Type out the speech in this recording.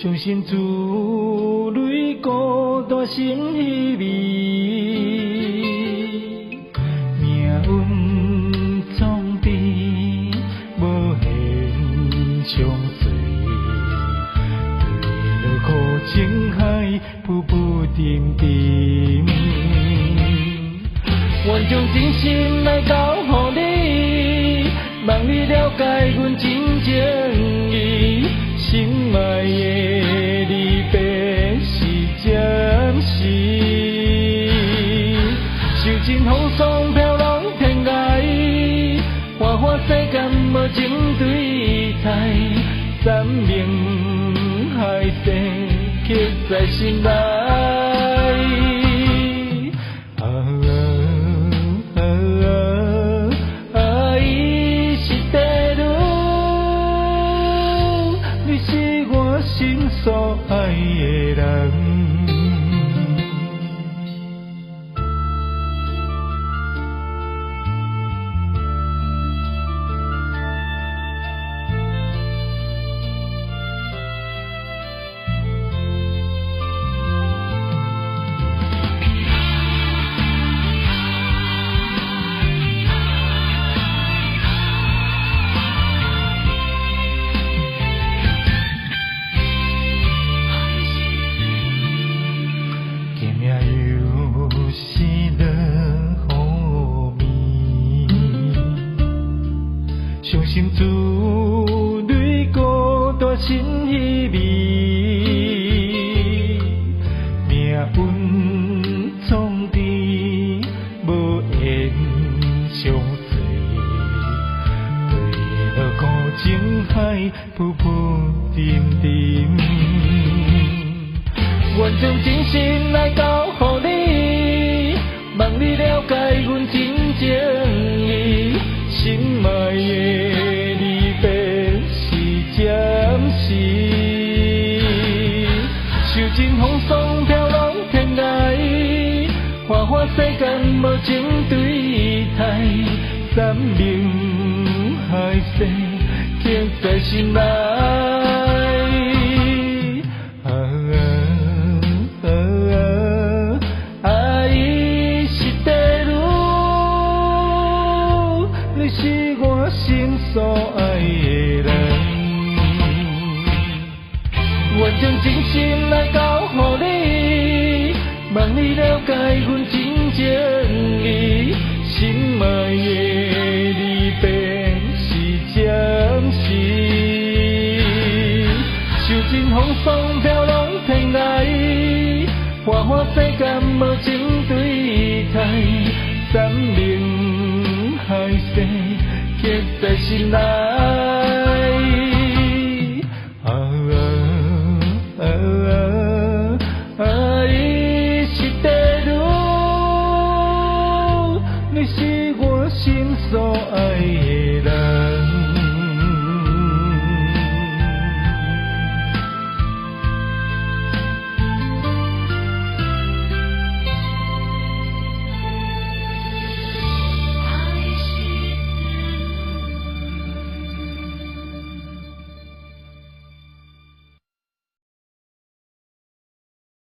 伤心自泪孤单心稀微，命运总在无限相随，对落苦情海浮浮沉沉，愿将真心来交予你，望你了解阮真情意，心爱的离别是暂时，受尽风霜飘浪天涯，花花世间无情对待，三明海誓刻在心内。心所爱的人。伤心自泪孤单心稀微，命运总在无缘相随，对落苦情海浮浮沉沉，愿将真心来交予你，望你了解阮真情意，心爱的离别是暂时，受尽风霜飘浪天涯，花花世间无情对待，三明海誓刻在心内。是我心所爱的人，愿将真心来交予你，望你了解阮真情意，心爱的离别是暂时，受尽风霜飘浪天涯，花花世间无情对待，三明海誓刻在心内。你是地路，你是我心所爱的。